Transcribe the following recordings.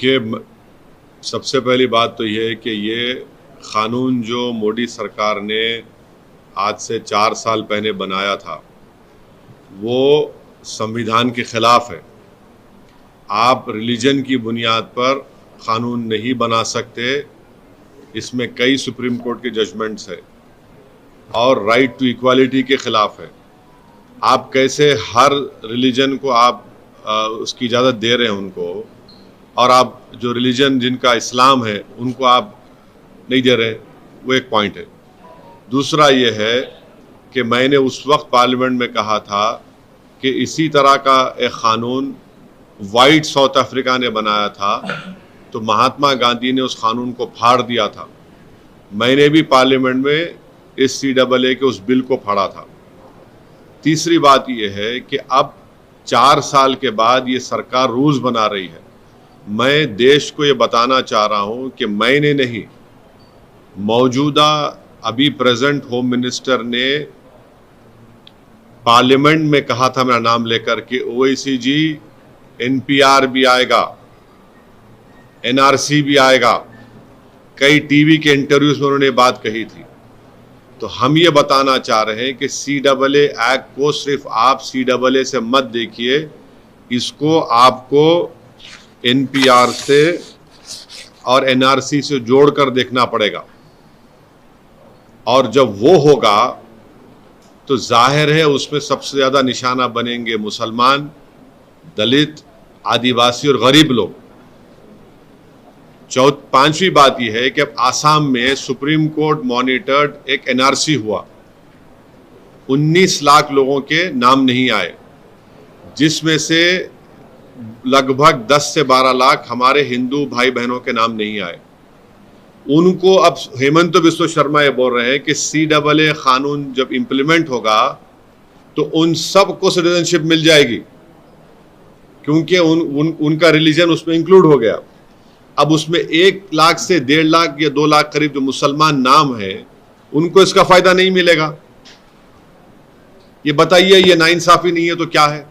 देखिए, सबसे पहली बात तो ये है कि ये क़ानून जो मोदी सरकार ने आज से 4 साल पहले बनाया था, वो संविधान के ख़िलाफ़ है। आप रिलीजन की बुनियाद पर क़ानून नहीं बना सकते, इसमें कई सुप्रीम कोर्ट के जजमेंट्स है और राइट टू इक्वालिटी के ख़िलाफ़ है। आप कैसे हर रिलीजन को आप उसकी इजाज़त दे रहे हैं उनको, और आप जो रिलीजन जिनका इस्लाम है उनको आप नहीं दे रहे, वो एक पॉइंट है। दूसरा ये है कि मैंने उस वक्त पार्लियामेंट में कहा था कि इसी तरह का एक क़ानून वाइट साउथ अफ्रीका ने बनाया था, तो महात्मा गांधी ने उस क़ानून को फाड़ दिया था। मैंने भी पार्लियामेंट में इस CAA के उस बिल को फाड़ा था। तीसरी बात यह है कि अब 4 साल के बाद ये सरकार रूल्स बना रही है। मैं देश को ये बताना चाह रहा हूँ कि मैंने नहीं, मौजूदा अभी प्रेजेंट होम मिनिस्टर ने पार्लियामेंट में कहा था मेरा नाम लेकर कि OICG NPR भी आएगा, NRC भी आएगा। कई टीवी के इंटरव्यूज में उन्होंने बात कही थी। तो हम ये बताना चाह रहे हैं कि CAA एक्ट को सिर्फ आप CAA से मत देखिए, इसको आपको NPR से और NRC से जोड़कर देखना पड़ेगा। और जब वो होगा तो जाहिर है उसमें सबसे ज़्यादा निशाना बनेंगे मुसलमान, दलित, आदिवासी और गरीब लोग। पांचवी बात यह है कि अब आसाम में सुप्रीम कोर्ट मॉनिटर्ड एक NRC हुआ, 19 लाख लोगों के नाम नहीं आए, जिसमें से लगभग 10 से 12 लाख हमारे हिंदू भाई बहनों के नाम नहीं आए। उनको अब हेमंत बिस्वा शर्मा ये बोल रहे हैं कि CAA क़ानून जब इम्प्लीमेंट होगा तो उन सबको सिटीजनशिप मिल जाएगी, क्योंकि उनका रिलीजन उसमें इंक्लूड हो गया। अब उसमें 1 लाख से 1.5 लाख या 2 लाख करीब जो मुसलमान नाम है, उनको इसका फायदा नहीं मिलेगा। ये बताइए, ये नाइंसाफी नहीं है तो क्या है?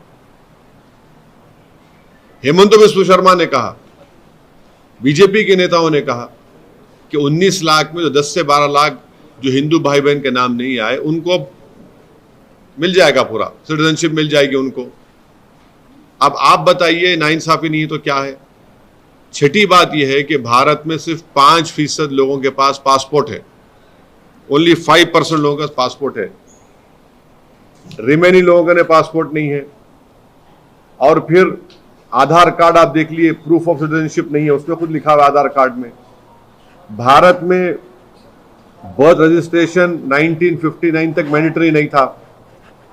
हेमंत बिस्वा शर्मा ने कहा, बीजेपी के नेताओं ने कहा कि 19 लाख में जो 10 से 12 लाख जो हिंदू भाई बहन के नाम नहीं आए, उनको मिल जाएगा, पूरा सिटीजनशिप मिल जाएगी उनको। अब आप बताइए, नाइंसाफी नहीं है तो क्या है? छठी बात यह है कि भारत में सिर्फ 5% लोगों के पास पासपोर्ट है। ओनली 5% लोगों के पास पासपोर्ट है, रिमेनिंग लोगों ने पासपोर्ट नहीं है। और फिर आधार कार्ड आप देख लिए, प्रूफ ऑफ सिटीजनशिप नहीं है, उसमें खुद लिखा हुआ आधार कार्ड में। भारत में बर्थ रजिस्ट्रेशन 1959 तक मैंडेटरी नहीं था।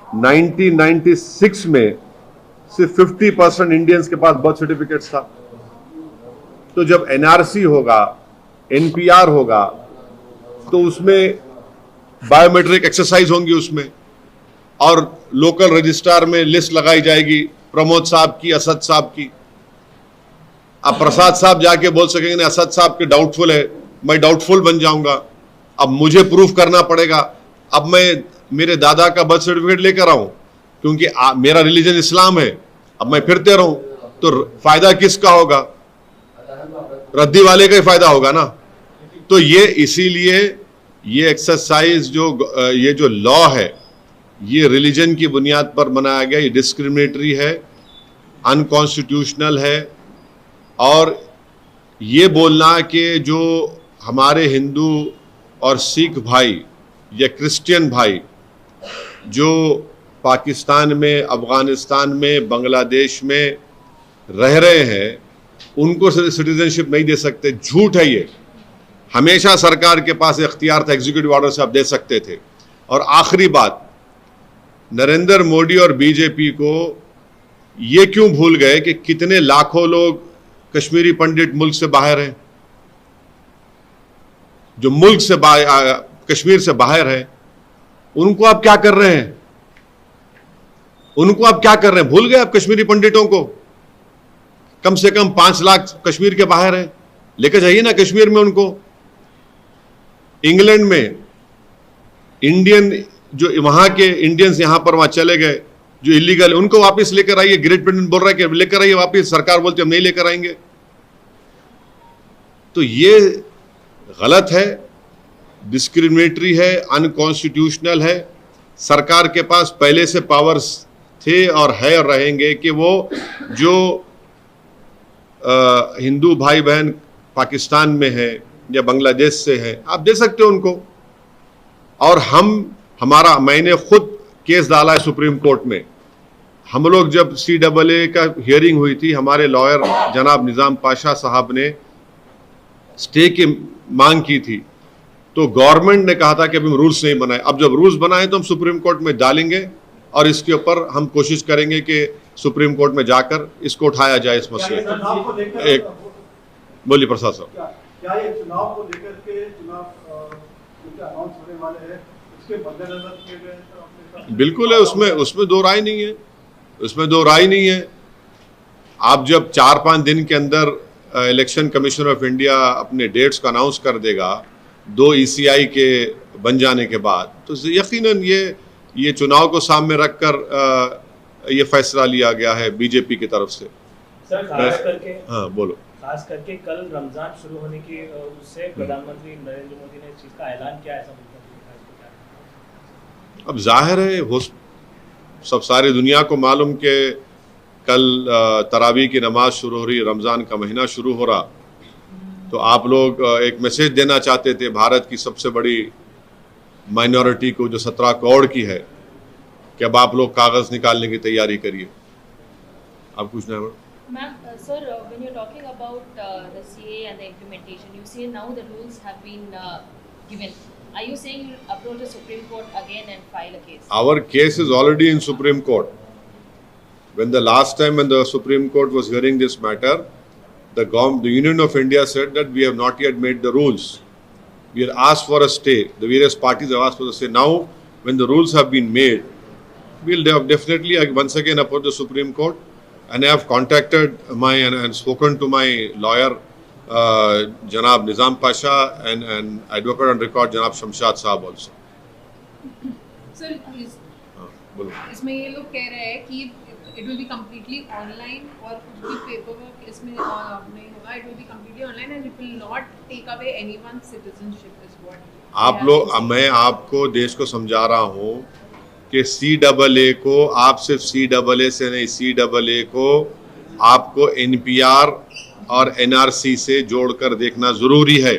1996 में सिर्फ 50% इंडियंस के पास बर्थ सर्टिफिकेट्स था। तो जब NRC होगा, NPR होगा, तो उसमें बायोमेट्रिक एक्सरसाइज होंगी उसमें, और लोकल रजिस्ट्रार में लिस्ट लगाई जाएगी प्रमोद साहब की, असद साहब की। अब प्रसाद साहब जाके बोल सकेंगे नहीं, असद साहब के डाउटफुल है, मैं डाउटफुल बन जाऊंगा। अब मुझे प्रूफ करना पड़ेगा। अब मैं मेरे दादा का बर्थ सर्टिफिकेट लेकर आऊं, क्योंकि मेरा रिलीजन इस्लाम है, अब मैं फिरते रहूं तो फायदा किसका होगा? रद्दी वाले का ही फायदा होगा ना। तो ये इसीलिए ये एक्सरसाइज ये जो लॉ है, ये रिलीजन की बुनियाद पर बनाया गया, ये डिस्क्रिमिनेटरी है, अनकॉन्स्टिट्यूशनल है। और ये बोलना कि जो हमारे हिंदू और सिख भाई या क्रिश्चियन भाई जो पाकिस्तान में, अफगानिस्तान में, बांग्लादेश में रह रहे हैं, उनको सिटीजनशिप नहीं दे सकते, झूठ है ये। हमेशा सरकार के पास इख्तियार था, एग्जीक्यूटिव ऑर्डर से आप दे सकते थे। और आखिरी बात, नरेंद्र मोदी और बीजेपी को ये क्यों भूल गए कि कितने लाखों लोग कश्मीरी पंडित मुल्क से बाहर हैं, जो मुल्क से कश्मीर से बाहर है, उनको आप क्या कर रहे हैं? उनको आप क्या कर रहे हैं? भूल गए आप कश्मीरी पंडितों को? कम से कम 5 लाख कश्मीर के बाहर हैं, लेकर जाइए ना कश्मीर में उनको। इंग्लैंड में इंडियन जो वहां के इंडियंस यहां पर वहां चले गए, जो इलीगल, उनको वापस लेकर आइए। ग्रेट ब्रिटेन बोल रहा है कि लेकर आइए वापस, सरकार बोलती है हम नहीं लेकर आएंगे। तो ये गलत है, डिस्क्रिमिनेटरी है, अनकॉन्स्टिट्यूशनल है। सरकार के पास पहले से पावर्स थे और है और रहेंगे कि वो जो हिंदू भाई बहन पाकिस्तान में है या बांग्लादेश से है, आप दे सकते हो उनको। और मैंने खुद केस डाला है सुप्रीम कोर्ट में। हम लोग जब CAA का हियरिंग हुई थी, हमारे लॉयर जनाब निज़ाम पाशा साहब ने स्टे की मांग की थी, तो गवर्नमेंट ने कहा था कि अभी हम रूल्स नहीं बनाए। अब जब रूल्स बनाए तो हम सुप्रीम कोर्ट में डालेंगे और इसके ऊपर हम कोशिश करेंगे कि सुप्रीम कोर्ट में जाकर इसको उठाया जाए इस मसले को। एक बोलिए प्रसाद साहब। क्या ये चुनाव को लेकर के चुनाव अनाउंस होने वाले हैं, उसके मद्देनजर किए गए? बिल्कुल है, उसमें दो राय नहीं है, उसमें दो राय नहीं है। आप जब 4-5 दिन के अंदर इलेक्शन कमीशन ऑफ इंडिया अपने डेट्स को अनाउंस कर देगा 2 ECI के बन जाने के बाद, तो यकीनन ये चुनाव को सामने रखकर ये फैसला लिया गया है बीजेपी की तरफ से। सर खास करके, हाँ बोलो। खास करके कल रमजान शुरू होने की उससे प्रधानमंत्री नरेंद्र मोदी ने इस चीज का ऐलान किया, ऐसा अब जाहिर है वो सब सारी दुनिया को मालूम कि कल तरावी की नमाज शुरू हो रही, रमज़ान का महीना शुरू हो रहा, तो आप लोग एक मैसेज देना चाहते थे भारत की सबसे बड़ी माइनॉरिटी को जो 17 करोड़ की है कि अब आप लोग कागज़ निकालने की तैयारी करिए। आप कुछ ना Ma'am, sir, when you're talking about the CAA and the implementation, you say now the rules have been given. Are you saying you'll approach the Supreme Court again and file a case? Our case is already in Supreme Court. When the last time when the Supreme Court was hearing this matter, the Union of India said that we have not yet made the rules. We had asked for a stay. The various parties have asked for a stay. Now, when the rules have been made, we'll definitely once again approach the Supreme Court. And I have contacted and spoken to my lawyer, Janab Nizam Pasha, and advocate on record, Janab Shamshad Saab also. Sir, इसमें ये लोग कह रहे हैं कि it will be completely online और कुछ भी paperwork इसमें नहीं होगा. It will be completely online and it will not take away anyone's citizenship is what. आप लोग, मैं आपको देश को समझा रहा हूँ कि CAA को आप सिर्फ CAA से नहीं, CAA को आपको NPR और NRC से जोड़कर देखना जरूरी है।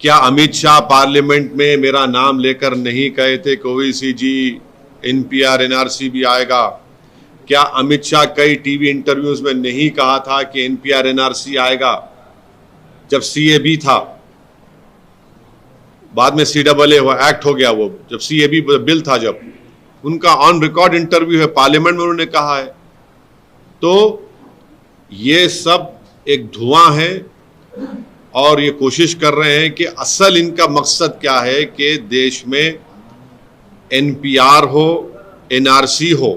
क्या अमित शाह पार्लियामेंट में मेरा नाम लेकर नहीं कहे थे कि ओवैसी जी NPR NRC भी आएगा? क्या अमित शाह कई टीवी इंटरव्यूज में नहीं कहा था कि NPR NRC आएगा? जब CAB था, बाद में CAA हुआ, एक्ट हो गया, वो जब CAB बिल था, जब उनका ऑन रिकॉर्ड इंटरव्यू है पार्लियामेंट में, उन्होंने कहा है। तो ये सब एक धुआं है और ये कोशिश कर रहे हैं कि असल इनका मकसद क्या है कि देश में NPR हो, NRC हो।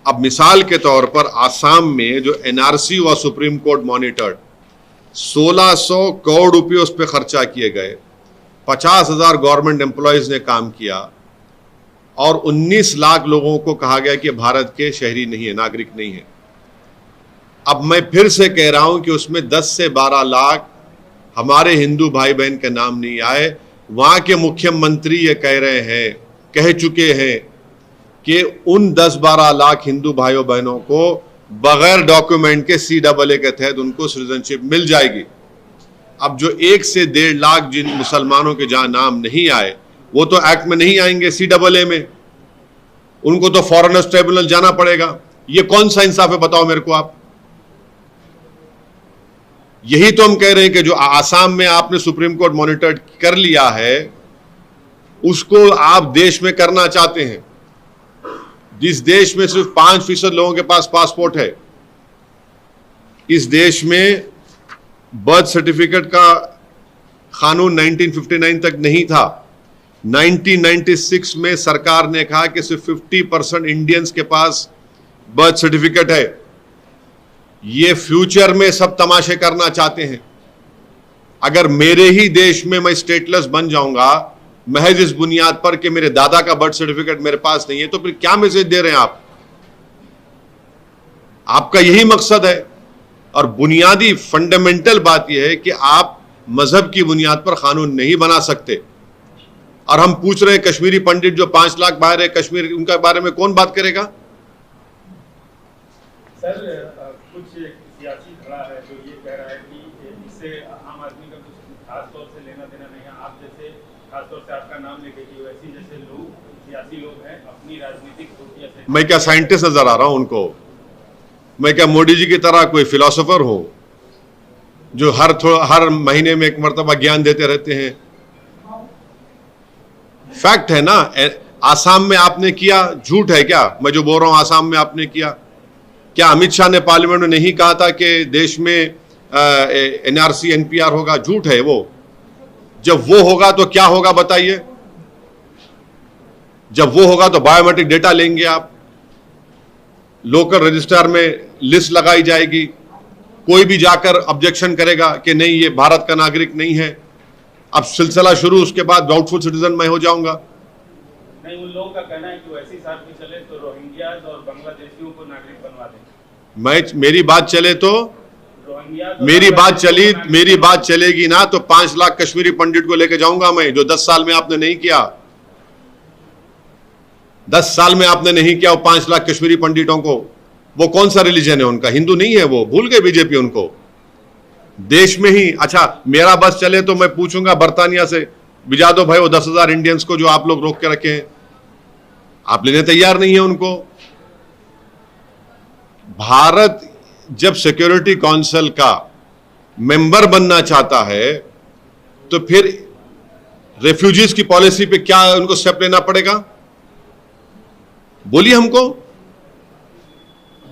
अब मिसाल के तौर पर आसाम में जो NRC हुआ, सुप्रीम कोर्ट मॉनिटर्ड, 1600 करोड़ रुपए उस पर खर्चा किए गए, 50,000 गवर्नमेंट एम्प्लॉयज ने काम किया और 19 लाख लोगों को कहा गया कि भारत के शहरी नहीं है, नागरिक नहीं है। अब मैं फिर से कह रहा हूं कि उसमें 10 से 12 लाख हमारे हिंदू भाई बहन के नाम नहीं आए। वहां के मुख्यमंत्री ये कह चुके हैं कि उन 10-12 लाख हिंदू भाइयों बहनों को बगैर डॉक्यूमेंट के CAA के तहत उनको सिटीजनशिप मिल जाएगी। अब जो 1 से 1.5 लाख जिन मुसलमानों के जहां नाम नहीं आए, वो तो एक्ट में नहीं आएंगे CAA में, उनको तो फॉरेनर्स ट्रिब्यूनल जाना पड़ेगा। ये कौन सा इंसाफ है, बताओ मेरे को आप। यही तो हम कह रहे हैं कि जो आसाम में आपने सुप्रीम कोर्ट मॉनिटर कर लिया है, उसको आप देश में करना चाहते हैं। जिस देश में सिर्फ 5% लोगों के पास पासपोर्ट है, इस देश में बर्थ सर्टिफिकेट का कानून 1959 तक नहीं था। 1996 में सरकार ने कहा कि सिर्फ 50% इंडियंस के पास बर्थ सर्टिफिकेट है। ये फ्यूचर में सब तमाशे करना चाहते हैं। अगर मेरे ही देश में मैं स्टेटलेस बन जाऊंगा महज इस बुनियाद पर कि मेरे दादा का बर्थ सर्टिफिकेट मेरे पास नहीं है, तो फिर क्या मैसेज दे रहे हैं आप? आपका यही मकसद है। और बुनियादी फंडामेंटल बात यह है कि आप मजहब की बुनियाद पर कानून नहीं बना सकते। और हम पूछ रहे हैं कश्मीरी पंडित जो 5 लाख बाहर है कश्मीर, उनका बारे में कौन बात करेगा? सर कुछ सियासी खड़ा है जो ये कह रहा है कि इससे आम आदमी का कुछ खास तौर से लेना देना नहीं है। आप जैसे खास तौर से आपका नाम लेके कि वैसी जैसे लोग सियासी लोग हैं अपनी राजनीतिक खुफिया से। मैं क्या साइंटिस्ट नजर आ रहा हूं उनको? मैं क्या मोदी जी की तरह कोई फिलोसोफर हूं जो हर महीने में एक मर्तबा ज्ञान देते रहते हैं? फैक्ट है ना। आसाम में आपने किया, झूठ है क्या मैं जो बोल रहा हूं? आसाम में आपने किया क्या? अमित शाह ने पार्लियामेंट में नहीं कहा था कि देश में एनआरसी एनपीआर होगा? झूठ है वो। जब वो होगा तो क्या होगा बताइए? जब वो होगा तो बायोमेट्रिक डेटा लेंगे आप, लोकल रजिस्ट्रार में लिस्ट लगाई जाएगी, कोई भी जाकर ऑब्जेक्शन करेगा कि नहीं ये भारत का नागरिक नहीं है, अब सिलसिला शुरू, उसके बाद डाउटफुल सिटीजन मैं हो जाऊंगा। नहीं, उन लोगों का कहना है कि वैसी साथ भी चले तो रोहिंग्या और बांग्लादेशियों को नागरिक बनवा दें। मेरी बात चले तो मेरी बात चलेगी ना तो 5 लाख कश्मीरी पंडित को लेकर जाऊंगा मैं, जो 10 साल में आपने नहीं किया। 10 साल में आपने नहीं किया वो 5 लाख कश्मीरी पंडितों को। वो कौन सा रिलीजन है उनका? हिंदू नहीं है वो, भूल गए बीजेपी उनको। देश में ही अच्छा मेरा बस चले तो मैं पूछूंगा बर्तानिया से, भिजा दो भाई वो 10,000 इंडियंस को जो आप लोग रोक के रखे हैं। आप लेने तैयार नहीं है उनको। भारत जब सिक्योरिटी काउंसिल का मेंबर बनना चाहता है तो फिर रेफ्यूजीज की पॉलिसी पे क्या उनको स्टेप लेना पड़ेगा? बोलिए हमको।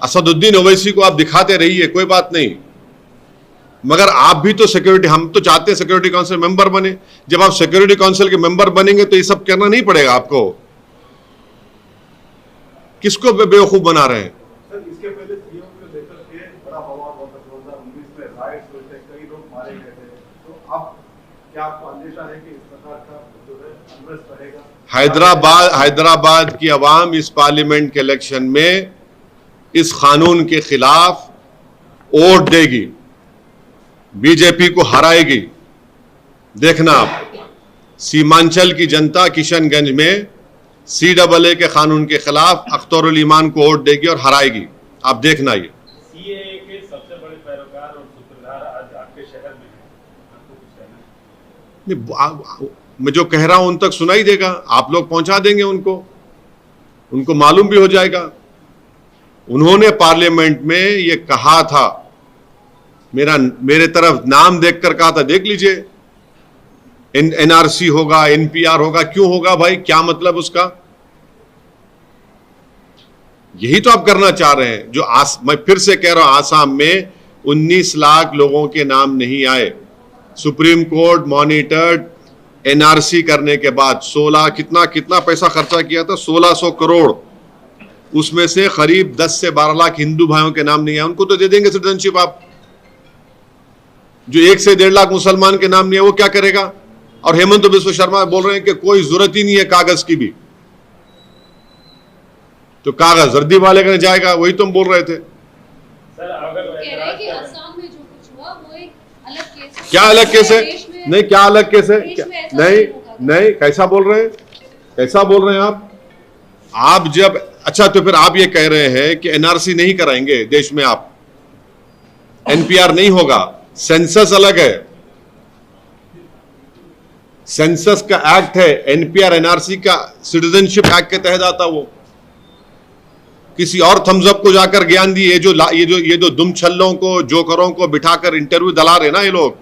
असदुद्दीन ओवैसी को आप दिखाते रहिए, कोई बात नहीं, मगर आप भी तो सिक्योरिटी, हम तो चाहते हैं सिक्योरिटी काउंसिल मेंबर बने। जब आप सिक्योरिटी काउंसिल के मेंबर बनेंगे तो ये सब करना नहीं पड़ेगा आपको। किसको बेवकूफ बना रहे हैं? सर इसके पहले सीएम को लेकर के बड़ा बवाल हुआ था 2019 में, राइट्स हुए थे, कई लोग मारे गए थे। तो अब क्या आपको अंदेशा है कि इस प्रकार का जो है अनरेस्ट रहेगा? हैदराबाद की आवाम इस पार्लियामेंट के इलेक्शन में इस कानून के खिलाफ वोट देगी, बीजेपी को हराएगी। देखना आप, सीमांचल की जनता किशनगंज में CAA के कानून के खिलाफ अख्तरुल ईमान को वोट देगी और हराएगी। आप देखना ये। CAA के सबसे बड़े पैरोकार और सूत्रधार आज आपके शहर में हैं, आपको कुछ कहना है? मैं जो कह रहा हूं उन तक सुनाई देगा, आप लोग पहुंचा देंगे उनको मालूम भी हो जाएगा। उन्होंने पार्लियामेंट में ये कहा था, मेरे तरफ नाम देखकर कहा था, देख लीजिए NRC होगा, NPR होगा। क्यों होगा भाई? क्या मतलब उसका? यही तो आप करना चाह रहे हैं। जो मैं फिर से कह रहा हूं, आसाम में 19 लाख लोगों के नाम नहीं आए। सुप्रीम कोर्ट मॉनिटर्ड NRC करने के बाद 16 कितना पैसा खर्चा किया था? 1600 करोड़। उसमें से करीब 10 से 12 लाख हिंदू भाइयों के नाम नहीं आए। उनको तो दे देंगे सिटीजनशिप आप। जो 1 से 1.5 लाख मुसलमान के नाम नहीं है वो क्या करेगा? और हेमंत बिस्व शर्मा बोल रहे हैं कि कोई जरूरत ही नहीं है कागज की भी, तो कागज जर्दी वाले का जाएगा। वही तुम बोल रहे थे। सर अगर कह रहे हैं कि असम में जो कुछ हुआ वो एक अलग केस है। क्या अलग केस है? नहीं, क्या अलग केस है? नहीं, कैसा बोल रहे हैं? कैसा बोल रहे हैं आप जब अच्छा तो फिर आप ये कह रहे हैं कि NRC नहीं कराएंगे देश में, आप NPR नहीं होगा, सेंसस अलग है, सेंसस का एक्ट है, NPR NRC का सिटीजनशिप एक्ट के तहत आता। वो किसी और थम्सअप को जाकर ज्ञान दिए। ये जो दुम छल्लों को, जोकरों को बिठाकर इंटरव्यू दिला रहे ना ये लोग,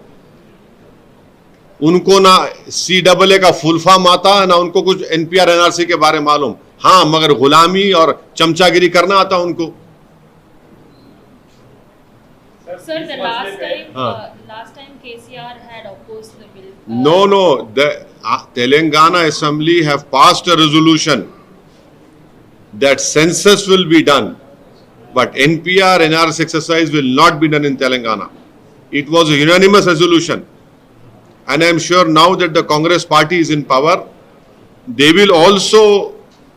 उनको ना CAA का फुल फॉर्म आता, ना उनको कुछ NPR NRC के बारे में मालूम। हाँ, मगर गुलामी और चमचागिरी करना आता उनको। Sir, the last time KCR had opposed the bill. No. The Telangana Assembly have passed a resolution that census will be done, but NPR NRC exercise will not be done in Telangana. It was a unanimous resolution, and I am sure now that the Congress party is in power, they will also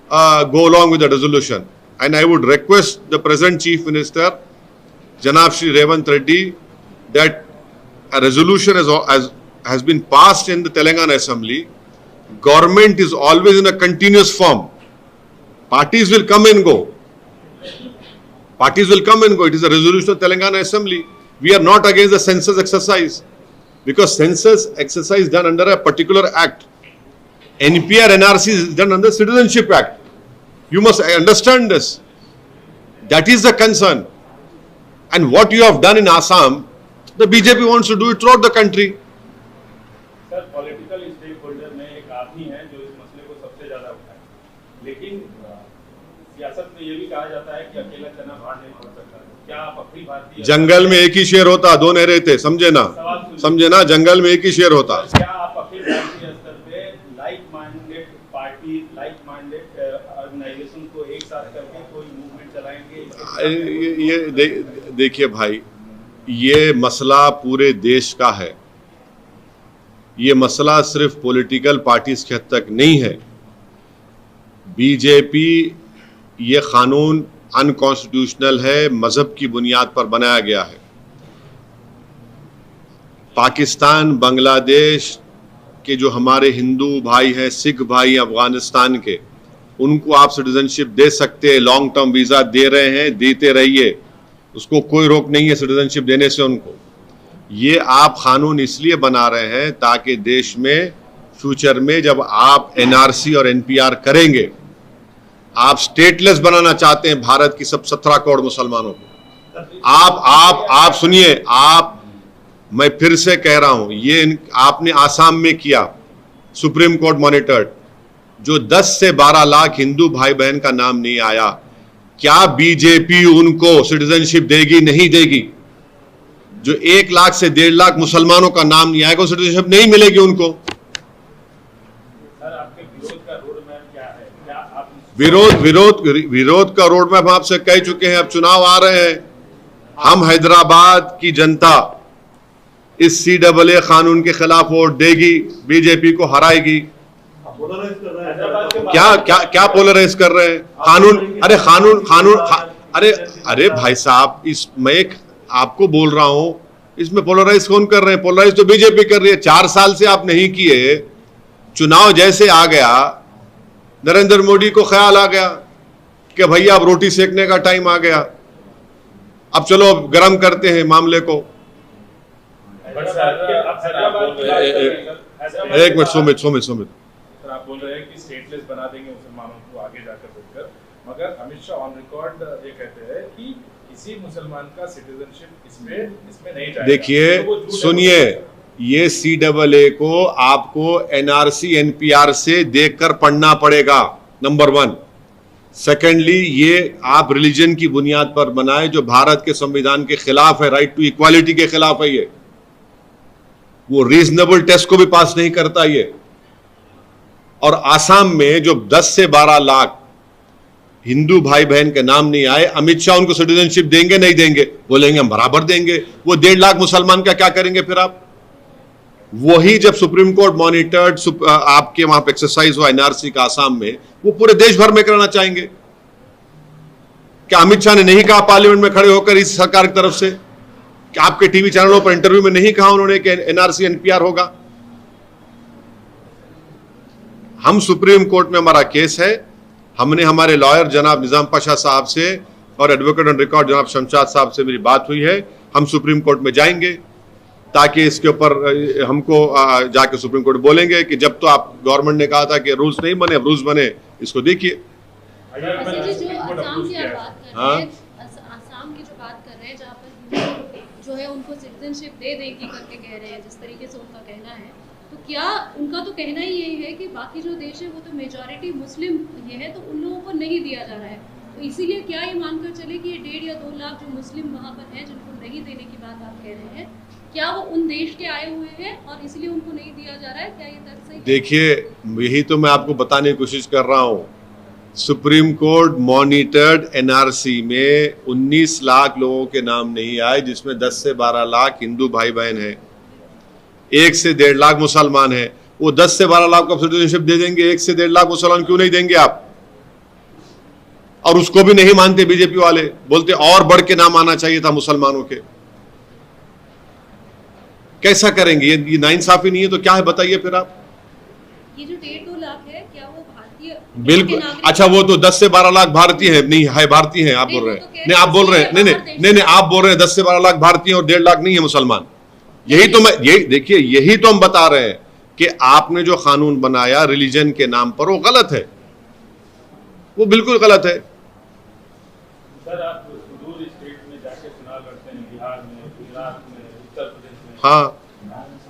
go along with the resolution. And I would request the present Chief Minister Janab Shri Revant Reddy, that a resolution has been passed in the Telangana Assembly. Government is always in a continuous form. Parties will come and go. Parties will come and go. It is a resolution of Telangana Assembly. We are not against the census exercise, because census exercise done under a particular act. NPR NRC is done under Citizenship Act. You must understand this. That is the concern. And what you have done in Assam, the BJP wants to do it throughout the country. Sir, political stakeholder में एक आदमी है जो इस मसले को सबसे ज्यादा उठाए, लेकिन सियासत में ये भी कहा जाता है कि अकेला चना बाहर नहीं पड़ सकता। क्या आप अखिल भारतीय जंगल में एक ही शेर होता, दो नहीं रहते, समझे ना, जंगल में एक ही शेर होता। क्या आप अखिल भारतीय स्तर पे like minded party, like minded organisation को एक साथ करके कोई मूवमेंट चलाएंगे? ये देखिए भाई, ये मसला पूरे देश का है। ये मसला सिर्फ पॉलिटिकल पार्टीज के हद तक नहीं है। बीजेपी, ये कानून अनकॉन्स्टिट्यूशनल है, मजहब की बुनियाद पर बनाया गया है। पाकिस्तान, बांग्लादेश के जो हमारे हिंदू भाई हैं, सिख भाई, अफगानिस्तान के, उनको आप सिटीजनशिप दे सकते हैं, लॉन्ग टर्म वीजा दे रहे हैं, देते रहिए, उसको कोई रोक नहीं है सिटीजनशिप देने से उनको। ये आप कानून इसलिए बना रहे हैं ताकि देश में फ्यूचर में जब आप एनआरसी और एनपीआर करेंगे, आप स्टेटलेस बनाना चाहते हैं भारत की सब 17 करोड़ मुसलमानों को। आप सुनिए, मैं फिर से कह रहा हूं, ये आपने आसाम में किया, सुप्रीम कोर्ट मॉनिटर्ड, जो 10 से 12 लाख हिंदू भाई बहन का नाम नहीं आया। क्या बीजेपी उनको सिटीजनशिप देगी? नहीं देगी। जो 1 लाख से 1.5 लाख मुसलमानों का नाम नहीं आएगा, सिटीजनशिप नहीं मिलेगी उनको। सर, आपके विरोध का रोड मैप क्या है? क्या आप विरोध का रोड मैप आपसे कह चुके हैं। अब चुनाव आ रहे हैं, हम हैदराबाद की जनता इस CAA कानून के खिलाफ वोट देगी, बीजेपी को हराएगी। क्या पोलराइज कर रहे हैं? कानून अरे भाई साहब, मैं आपको बोल रहा हूं, इसमें पोलराइज कौन कर रहे हैं? पोलराइज तो बीजेपी कर रही है। 4 साल से आप नहीं किए। चुनाव जैसे आ गया, नरेंद्र मोदी को ख्याल आ गया कि भैया अब रोटी सेकने का टाइम आ गया, अब चलो गर्म करते हैं मामले को। एक मिनट, सुमित सर, आप बोल रहे हैं कि स्टेटलेस बना देंगे मुसलमानों को आगे जाकर बोलकर, मगर अमित शाह ऑन रिकॉर्ड ये कहते हैं कि किसी मुसलमान का सिटीजनशिप इसमें नहीं जाएगा। देखिए, तो सुनिए, ये CAA को आपको NRC NPR से देखकर पढ़ना पड़ेगा, नंबर 1। सेकेंडली, ये आप रिलीजन की बुनियाद पर बनाए, जो भारत के संविधान के खिलाफ है, राइट टू इक्वालिटी के खिलाफ है। ये वो रीजनेबल टेस्ट को भी पास नहीं करता ये। और आसाम में जो 10 से 12 लाख हिंदू भाई बहन के नाम नहीं आए, अमित शाह उनको सिटीजनशिप देंगे? नहीं देंगे। बोलेंगे हम बराबर देंगे। वो 1.5 लाख मुसलमान का क्या करेंगे फिर आप? वही जब सुप्रीम कोर्ट मॉनिटर्ड आपके वहां पर एक्सरसाइज हुआ NRC का आसाम में, वो पूरे देश भर में कराना चाहेंगे। क्या अमित शाह ने नहीं कहा पार्लियामेंट में खड़े होकर इस सरकार की तरफ से? कि आपके टीवी चैनलों पर इंटरव्यू में नहीं कहा उन्होंने कि NRC NPR होगा? हम सुप्रीम कोर्ट में, हमारा केस है, हमने हमारे लॉयर जनाब निजाम पाशा साहब से और एडवोकेट ऑन रिकॉर्ड जनाब शमशाद साहब से मेरी बात हुई है। हम सुप्रीम कोर्ट में जाएंगे ताकि इसके ऊपर हमको जाके सुप्रीम कोर्ट बोलेंगे कि जब तो आप गवर्नमेंट ने कहा था कि रूल्स नहीं बने, अब रूल्स बने, इसको देखिए। आसाम की जो बात कर रहे हैं, जहाँ पर जो है उनको सिटीजनशिप दे देगी करके कह रहे हैं, जिस तरीके से उनका कहना है, तो क्या उनका तो कहना ही यही है कि बाकी जो देश है वो तो मेजॉरिटी मुस्लिम ये है, तो उन लोगों को नहीं दिया जा रहा है। तो इसीलिए क्या ये मानकर चले कि ये 1.5 या 2 लाख जो मुस्लिम वहाँ पर हैं, जिनको नहीं देने की बात आप कह रहे हैं, क्या वो उन देश के आए हुए हैं और इसलिए उनको नहीं दिया जा रहा है? क्या ये तर्क सही? देखिए, यही तो मैं आपको बताने की कोशिश कर रहा हूँ। सुप्रीम कोर्ट मॉनिटर्ड NRC में 19 लाख लोगों के नाम नहीं आए, जिसमें 10 से 12 लाख हिंदू भाई बहन हैं, 1 से 1.5 लाख मुसलमान हैं। वो 10 से 12 लाख को सिटीजनशिप दे देंगे, 1 से 1.5 लाख मुसलमान क्यों नहीं देंगे आप? और उसको भी नहीं मानते बीजेपी वाले, बोलते और बढ़ के नाम आना चाहिए था मुसलमानों के। कैसा करेंगे? ये नाइंसाफी नहीं है तो क्या है बताइए फिर आप। ये जो 1.5-2 लाख है, क्या वो भारतीय बिल्कुल, अच्छा वो तो 10 से 12 लाख भारतीय है, नहीं है भारतीय हैं आप बोल रहे हैं, नहीं आप बोल रहे हैं, नहीं आप बोल रहे हैं 10 से 12 लाख भारतीय और 1.5 लाख नहीं है मुसलमान। यही तो मैं, यही देखिए, यही तो हम बता रहे हैं कि आपने जो कानून बनाया रिलीजन के नाम पर वो गलत है, वो बिल्कुल गलत है। सर आप सुदूर स्टेट में जाके चुनाव लड़ते हैं, बिहार में, गुजरात में, उत्तर प्रदेश में। हाँ,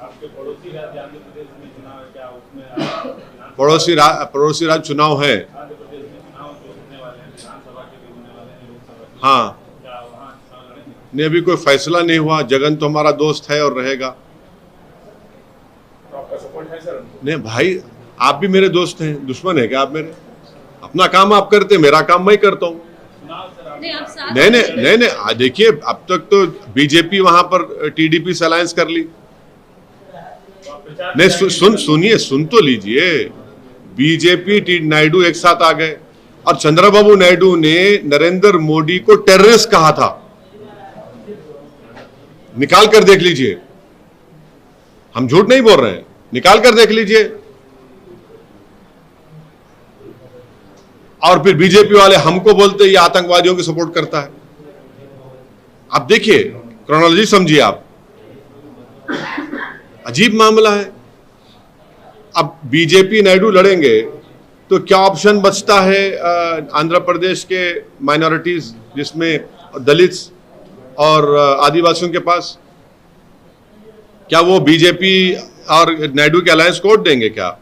आपके पड़ोसी राज्य आंध्र प्रदेश में चुनाव है, क्या उसमें पड़ोसी राज्य चुनाव है? आंध्र प्रदेश में चुनाव जो होने वाले हैं, विधानसभा के भी होने वाले हैं, लोकसभा के, हाँ, क्या वहाँ चुनाव लड़ेंगे? नहीं अभी कोई फैसला नहीं हुआ। जगन तो हमारा दोस्त है और रहेगा। तो आपका सपोर्ट है सर उनको? नहीं भाई, आप भी मेरे दोस्त हैं, दुश्मन है क्या आप मेरे? अपना काम आप करते हैं, मेरा काम मैं करता हूँ। चुनाव सर आप नहीं, आप साथ नहीं, देखिए अब तक तो बीजेपी वहां पर टीडीपी से अलायंस कर ली। नहीं सुनिए, सुन तो लीजिए, बीजेपी नायडू एक साथ आ गए और चंद्रबाबू नायडू ने नरेंद्र मोदी को टेररिस्ट कहा था। निकाल कर देख लीजिए, हम झूठ नहीं बोल रहे हैं, निकाल कर देख लीजिए। और फिर बीजेपी वाले हमको बोलते ये आतंकवादियों की सपोर्ट करता है। आप देखिए, क्रोनोलॉजी समझिए आप, अजीब मामला है। अब बीजेपी नायडू लड़ेंगे तो क्या ऑप्शन बचता है आंध्र प्रदेश के माइनॉरिटीज जिसमें दलित्स और आदिवासियों के पास? क्या वो बीजेपी और नायडू के अलायंस को वोट देंगे क्या?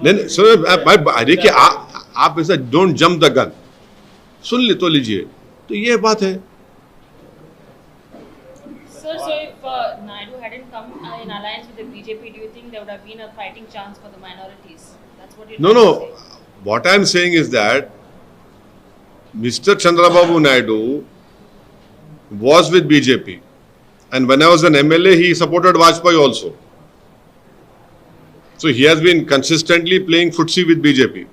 नहीं सुनो, देखिए आप ऐसा डोंट जंप द गन, सुन ले तो लीजिए, तो ये बात है। Sir, so if Naidu hadn't come in alliance with the BJP, do you think there would have been a fighting chance for the minorities? That's what you're No, trying to say. what I am saying is that Mr. Chandrababu Naidu was with BJP, and when I was an MLA, he supported Vajpayee also. So he has been consistently playing footsie with BJP.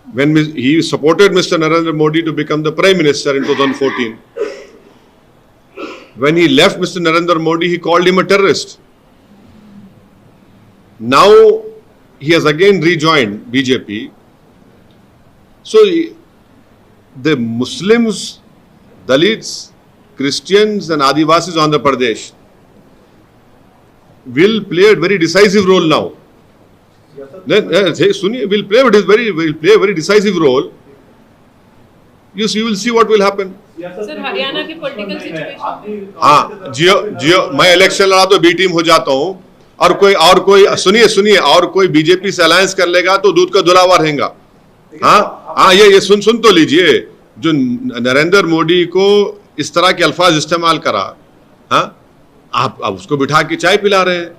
When he supported Mr. Narendra Modi to become the Prime Minister in 2014, when he left Mr. Narendra Modi, he called him a terrorist. Now he has again rejoined BJP. So the Muslims, Dalits, Christians and Adivasis of Andhra Pradesh will play a very decisive role now. Sunni will play a very decisive role. You will see what will happen. Sir Haryana की political situation, हाँ, जियो मैं election लड़ा तो B team हो जाता हूँ, और कोई सुनिए और कोई बीजेपी से अलायंस कर लेगा तो दूध का धुला हुआ रहेगा। हाँ, ये सुन तो लीजिए, जो नरेंद्र मोदी को इस तरह के अल्फाज इस्तेमाल करा, हाँ, आप उसको बिठा के चाय पिला रहे हैं।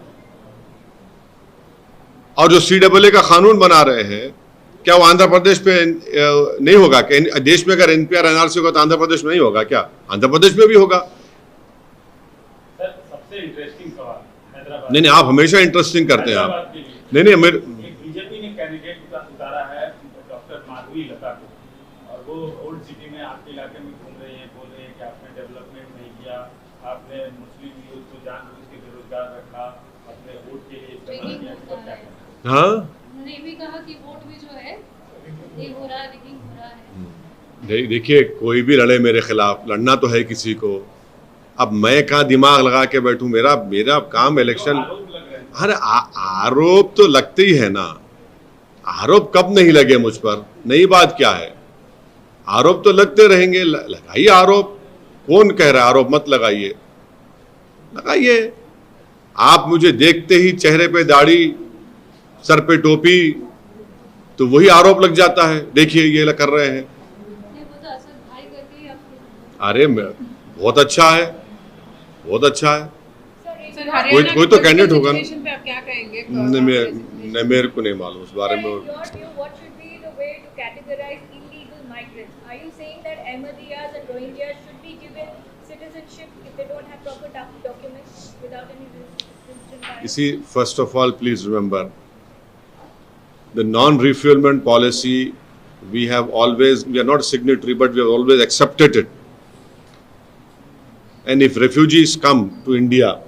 और जो CAA का कानून बना रहे हैं, क्या वो आंध्र प्रदेश पे नहीं होगा? क्या देश में अगर NPR NRC होगा तो आंध्र प्रदेश में नहीं होगा क्या? आंध्र प्रदेश में भी होगा। सर सबसे इंटरेस्टिंग सवाल हैदराबाद। नहीं, आप हमेशा इंटरेस्टिंग करते हैं आप। नहीं मेरे बीजेपी ने कैंडिडेट उतारा है डॉक्टर माधवी लता को, और वो ओल्ड सिटी में आपके इलाके में घूम रही है, बोल रही है कि आपने डेवलपमेंट नहीं किया, आपने मुस्लिम यूथ को जानबूझ के बेरोजगार रखा, अपने वोट के लिए इस्तेमाल किया। इस पर क्या कहना है? हाँ, उन्होंने भी कहा कि वोट भी जो है ये हो रहा है, रिगिंग हो रहा है। देखिए, कोई भी लड़े मेरे खिलाफ, लड़ना तो है किसी को। अब मैं कहाँ दिमाग लगा के बैठूं? मेरा काम इलेक्शन। अरे आरोप तो लगते ही है ना, आरोप कब नहीं लगे मुझ पर? नई बात क्या है? आरोप तो लगते रहेंगे, लगाइए आरोप। कौन कह रहा है आरोप मत लगाइए? लगाइए। आप मुझे देखते ही चेहरे पे दाढ़ी, सर पे टोपी, तो वही आरोप लग जाता है, देखिए ये कर रहे हैं। अरे बहुत अच्छा है, बहुत अच्छा है। कोई तो कैंडिडेट होगा ना। पे आप क्या कहेंगे? नहीं, मेरे को नहीं मालूम उस बारे में। What should be the way to categorize illegal migrants? Are you saying that Ahmadiyyas and Rohingyas should be given citizenship if they don't have proper documents without any religion? You see, first of all, please remember, the non-refoulement policy, we are not a signatory, but we have always accepted it. And if refugees come to India,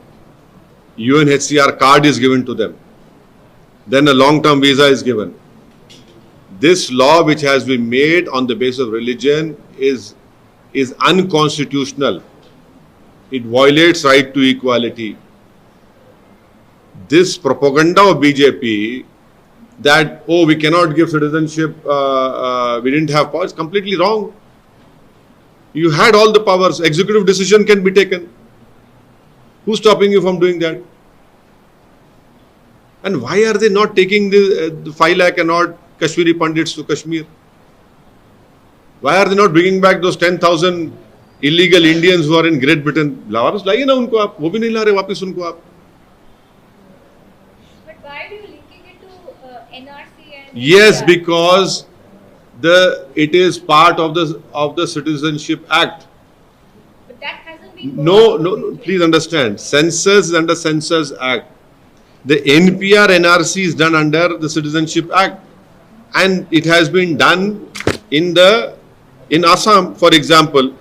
UNHCR card is given to them. Then a long-term visa is given. This law, which has been made on the basis of religion, is unconstitutional. It violates right to equality. This propaganda of BJP that, oh, we cannot give citizenship, we didn't have power, is completely wrong. You had all the powers. Executive decision can be taken. Who's stopping you from doing that? And why are they not taking the 5 lakh and odd Kashmiri Pandits to Kashmir? Why are they not bringing back those 10,000 illegal Indians who are in Great Britain? वापस लाइए ना उनको आप, वो भी नहीं ला रहे वापस उनको आप. But why are you linking it to NRC and? Yes, because it is part of the Citizenship Act. But that hasn't been. No, please understand. Census is under Census Act. The NPR NRC is done under the Citizenship Act, and it has been done in Assam, for example.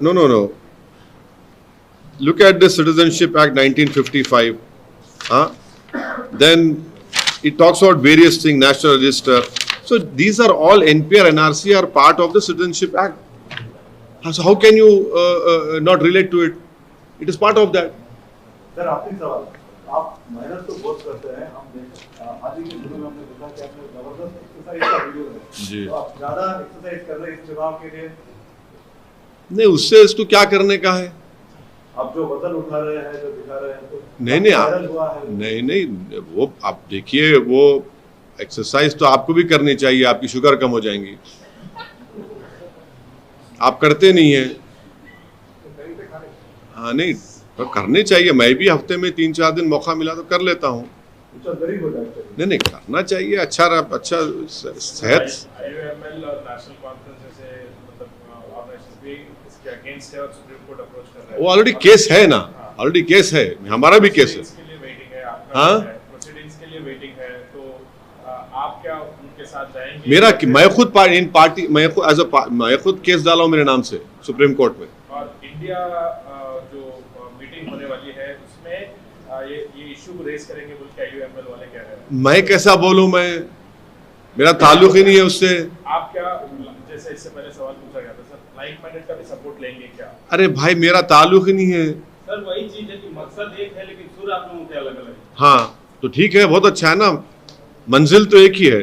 No. Look at the Citizenship Act 1955. Then it talks about various things, National Register. So these are all NPR, NRC are part of the Citizenship Act. So how can you not relate to it? It is part of that. Sir आखिरी सवाल, आप मेहनत तो बहुत करते हैं, हम आज ही के वीडियो में हमने देखा कि आपने जबरदस्त एक्सरसाइज का वीडियो है जी। तो आप ज्यादा एक्सरसाइज कर रहे हैं इस चुनाव के लिए? नहीं, उससे इसको क्या करने का है? आप जो वजन उठा रहे हैं, जो दिखा रहे हैं, तो नहीं, वो आप देखिए, वो एक्सरसाइज तो आपको भी करनी चाहिए, आपकी शुगर कम हो जाएंगी. आप करते नहीं है. हाँ, नहीं तो करने चाहिए. मैं भी हफ्ते में 3-4 दिन मौका मिला तो कर लेता हूँ. नहीं, करना चाहिए. अच्छा सेहत. IUML और नेशनल कॉन्फ्रेंस जैसे मतलब ऑर्गेनाइजेशंस भी इसके अगेंस्ट है और सुप्रीम कोर्ट अप्रोच कर रहा है. वो ऑलरेडी केस है ना, ऑलरेडी केस है, हमारा भी केस है. इसके लिए वेटिंग है आपका. हाँ, प्रोसीडिंग्स के लिए वेटिंग है. तो आप क्या उनके साथ जाएंगे? मेरा मैं खुद केस डाला हूँ मेरे नाम से सुप्रीम कोर्ट में. और इंडिया जो मीटिंग होने वाली है उसमें ये इशू को रेस करेंगे बोल के IUML वाले कह रहे हैं. मैं कैसा बोलूं? मेरा ताल्लुक ही नहीं है उससे. आप क्या, जैसे इससे पहले सवाल पूछा गया था सर, लाइक माइंडेड का भी सपोर्ट लेंगे क्या? अरे भाई, मेरा ताल्लुक ही नहीं है. सर वही चीज है कि मकसद एक है लेकिन सुर आप लोगों के अलग अलग. हाँ, तो ठीक है, बहुत अच्छा है ना, मंजिल तो एक ही है.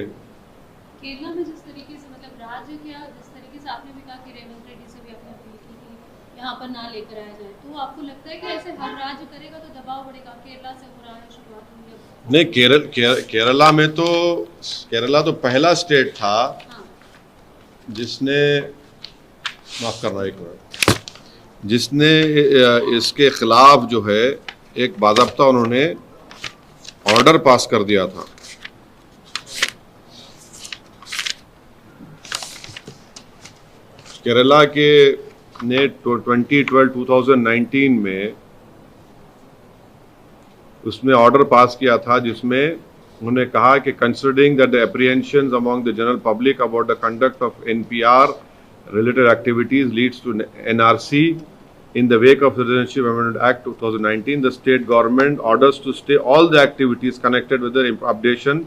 केरला में जिस तरीके से मतलब राज्य क्या, जिस तरीके से आपने भी कहा कि रेवंत रेड्डी से भी आपने अपील की कि यहाँ पर ना लेकर आया जाए, तो आपको लगता है कि ऐसे हर राज्य करेगा तो दबाव बढ़ेगा? केरला से हो रहा है शुरुआत में. नहीं, केरला में तो केरला तो पहला स्टेट था जिसने, माफ करना एक मिनट, जिसने इसके खिलाफ जो है एक बाज़ाब्ता उन्होंने ऑर्डर पास कर दिया था. केरला के ने 2019 में उसमें ऑर्डर पास किया था जिसमें उन्होंने कहा कि considering that the apprehensions among the general public about the conduct of NPR related activities leads to NRC. In the wake of Citizenship Amendment Act 2019, the state government orders to stay all the activities connected with the updation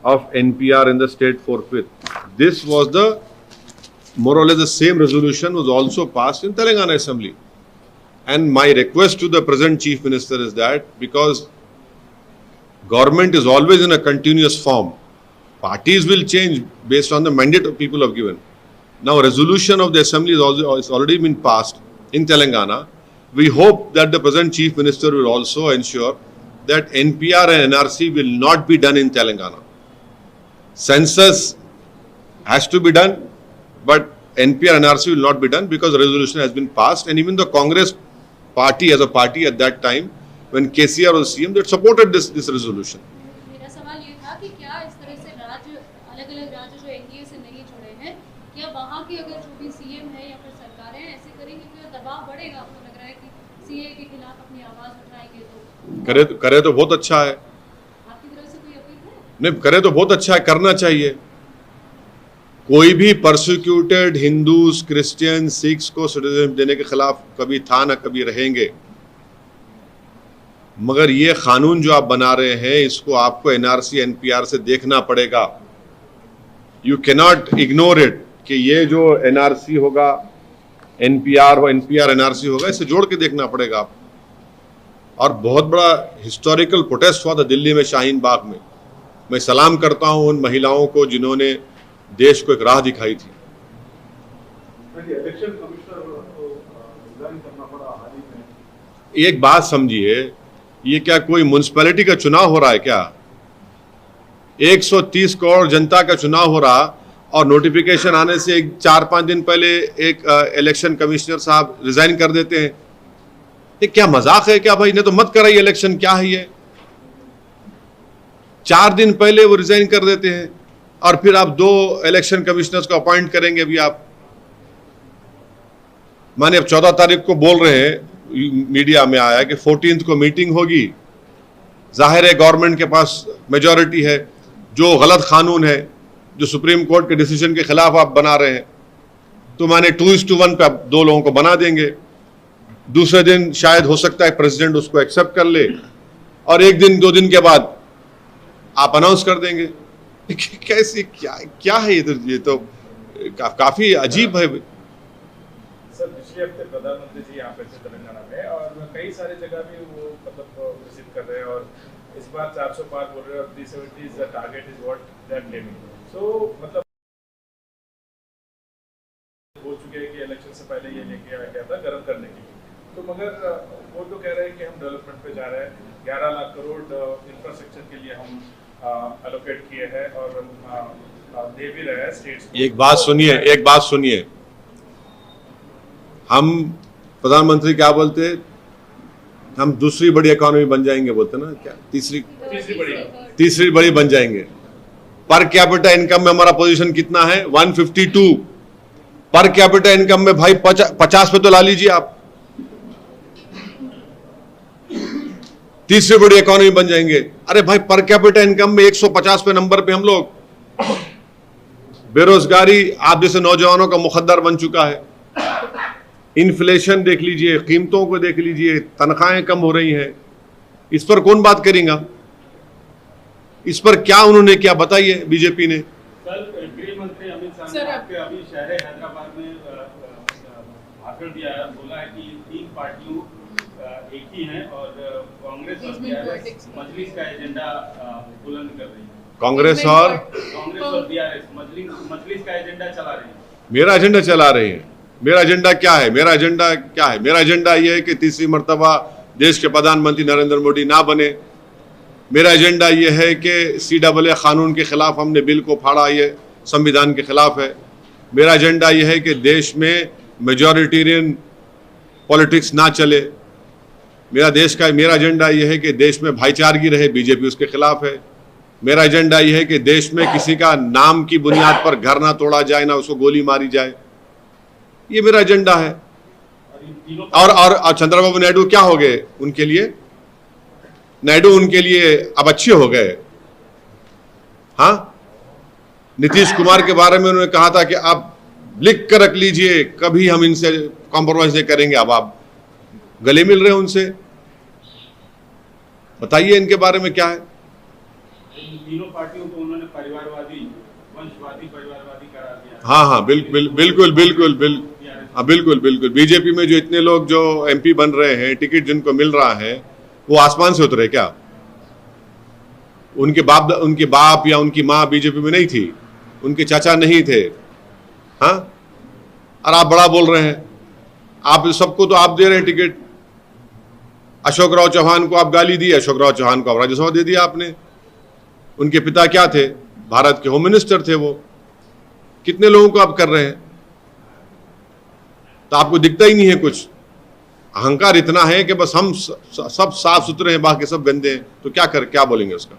of NPR in the state forthwith. This was the more or less the same resolution was also passed in Telangana Assembly. And my request to the present Chief Minister is that, because government is always in a continuous form, parties will change based on the mandate of people have given. Now, resolution of the Assembly is already been passed in Telangana. We hope that the present Chief Minister will also ensure that NPR and NRC will not be done in Telangana. Census has to be done, but NPR and NRC will not be done because the resolution has been passed. And even the Congress party as a party at that time, when KCR was CM, that supported this resolution. मेरा सवाल ये था कि क्या इस तरह से राज्य, अलग-अलग राज्य जो NDA से नहीं जुड़े हैं, क्या वहाँ के अगर जो भी CM है या फिर सरकारें ऐसे करेंगे कि दबाव बढ़ेगा? आपको लग रहा है कि CA के खिलाफ अपनी आवाज़ उठाएंगे तो? करे तो बहुत अच्छा है. नहीं करे तो बहुत अच्छा है, करना चाहिए। कोई भी परसिक्यूटेड हिंदूज, क्रिश्चियन, सिख्स को सिटीजनशिप देने के खिलाफ कभी था ना कभी रहेंगे, मगर ये कानून जो आप बना रहे हैं इसको आपको एनआरसी एनपीआर से देखना पड़ेगा। यू कैनॉट इग्नोर इट कि ये जो एनआरसी होगा, एनपीआर हो, एनपीआर एनआरसी होगा, इसे जोड़ के देखना पड़ेगा आप। और बहुत बड़ा हिस्टोरिकल प्रोटेस्ट हुआ था दिल्ली में शाहीन बाग में। मैं सलाम करता हूं उन महिलाओं को जिन्होंने देश को एक राह दिखाई थी। इलेक्शन कमिश्नर को रिजाइन करना पड़ा हाल ही में। एक बात समझिए, ये क्या कोई म्युनिसिपैलिटी का चुनाव हो रहा है क्या? 130 करोड़ जनता का चुनाव हो रहा और नोटिफिकेशन आने से 4-5 दिन पहले एक इलेक्शन कमिश्नर साहब रिजाइन कर देते हैं। ये क्या मजाक है क्या भाई? ने तो मत कराइए इलेक्शन, क्या है ये? 4 दिन पहले वो रिजाइन कर देते हैं और फिर आप 2 इलेक्शन कमिश्नर्स को अपॉइंट करेंगे अभी आप। माने अब 14 तारीख को बोल रहे हैं, मीडिया में आया कि 14 को मीटिंग होगी। जाहिर है गवर्नमेंट के पास मेजॉरिटी है। जो गलत कानून है, जो सुप्रीम कोर्ट के डिसीजन के खिलाफ आप बना रहे हैं, तो माने 2:1 पे आप 2 लोगों को बना देंगे। दूसरे दिन शायद हो सकता है प्रेसिडेंट उसको एक्सेप्ट कर ले और 1 दिन 2 दिन के बाद आप अनाउंस कर देंगे। कैसे क्या है ये तो काफी अजीब है। सर पिछले हफ्ते प्रधानमंत्री जी यहाँ पे थे तेलंगाना में और कई सारी जगह भी वो मतलब विजिट कर रहे हैं और इस बार 400 पार बोल रहे हैं और 370 is the target is what they are claiming. So मतलब हो चुके हैं कि इलेक्शन से पहले ये लेके आया गया था गर्म करने के लिए, तो मगर वो तो कह रहे हैं कि हम डेवलपमेंट पे जा रहे हैं, 11 लाख करोड़ इंफ्रास्ट्रक्चर के लिए हम एलोकेट किए हैं और दे भी रहे हैं स्टेट्स। एक बात सुनिए, हम प्रधानमंत्री क्या बोलते, हम दूसरी बड़ी इकोनॉमी बन जाएंगे बोलते ना, क्या तीसरी बड़ी बन जाएंगे। पर कैपिटा इनकम में हमारा पोजीशन कितना है? 152 पर कैपिटा इनकम में। भाई 50 पे तो ला लीजिए आप, तीसरी बड़ी इकोनॉमी बन जाएंगे। अरे भाई पर कैपिटा इनकम में 150 पे नंबर पे हम लोग। बेरोजगारी आप जैसे नौजवानों का मुखद्दर बन चुका है। इन्फ्लेशन देख लीजिए, कीमतों को देख लीजिए, तनख्वाहें कम हो रही हैं। इस पर कौन बात करेगा? इस पर क्या उन्होंने क्या बताइए बीजेपी ने? सर गृह मंत्री अमित शाह ने आपके अभी शहर हैदराबाद में भाषण दिया है, बोला है कि 3 पार्टियों एक ही हैं और कांग्रेस और बीआरएस मजलिस का एजेंडा बुलंद कर रही है। कांग्रेस और बीआरएस मजलिस का एजेंडा चला रही है। मेरा एजेंडा चला रही है। मेरा एजेंडा क्या है? मेरा एजेंडा ये है कि तीसरी मर्तबा देश के प्रधानमंत्री नरेंद्र मोदी ना बने। मेरा एजेंडा ये है कि CAA कानून के खिलाफ हमने बिल को फाड़ा, ये संविधान के खिलाफ है। मेरा एजेंडा ये है कि देश में मेजॉरिटेरियन पॉलिटिक्स ना चले। मेरा एजेंडा ये है कि देश में भाईचारगी रहे, बीजेपी उसके खिलाफ है। मेरा एजेंडा ये है कि देश में किसी का नाम की बुनियाद पर घर ना तोड़ा जाए, ना उसको गोली मारी जाए। ये मेरा एजेंडा है। और चंद्रबाबू नायडू क्या हो गए उनके लिए? नायडू उनके लिए अब अच्छे हो गए। हाँ, नीतीश कुमार के बारे में उन्होंने कहा था कि आप लिख कर रख लीजिए, कभी हम इनसे कॉम्प्रोमाइज नहीं करेंगे। अब आप गले मिल रहे हैं उनसे। बताइए इनके बारे में क्या है? तीनों पार्टियों को उन्होंने परिवारवादी, वंशवादी, परिवारवादी करार दिया। हाँ, बिल्कुल। बीजेपी में जो इतने लोग जो MP बन रहे हैं, टिकट जिनको मिल रहा है, वो आसमान से उतरे क्या? उनके बाप या उनकी माँ बीजेपी में नहीं थी, उनके चाचा नहीं थे। हाँ, और आप बड़ा बोल रहे हैं। आप सबको तो आप दे रहे हैं टिकट। अशोक राव चौहान को आप गाली दी, अशोक राव चौहान को आप राज्यसभा दे दिया आपने। उनके पिता क्या थे? भारत के होम मिनिस्टर थे वो। कितने लोगों को आप कर रहे हैं? तो आपको दिखता ही नहीं है कुछ। अहंकार इतना है कि बस हम सब साफ सुथरे हैं, बाकी सब गंदे हैं। तो क्या बोलेंगे उसका?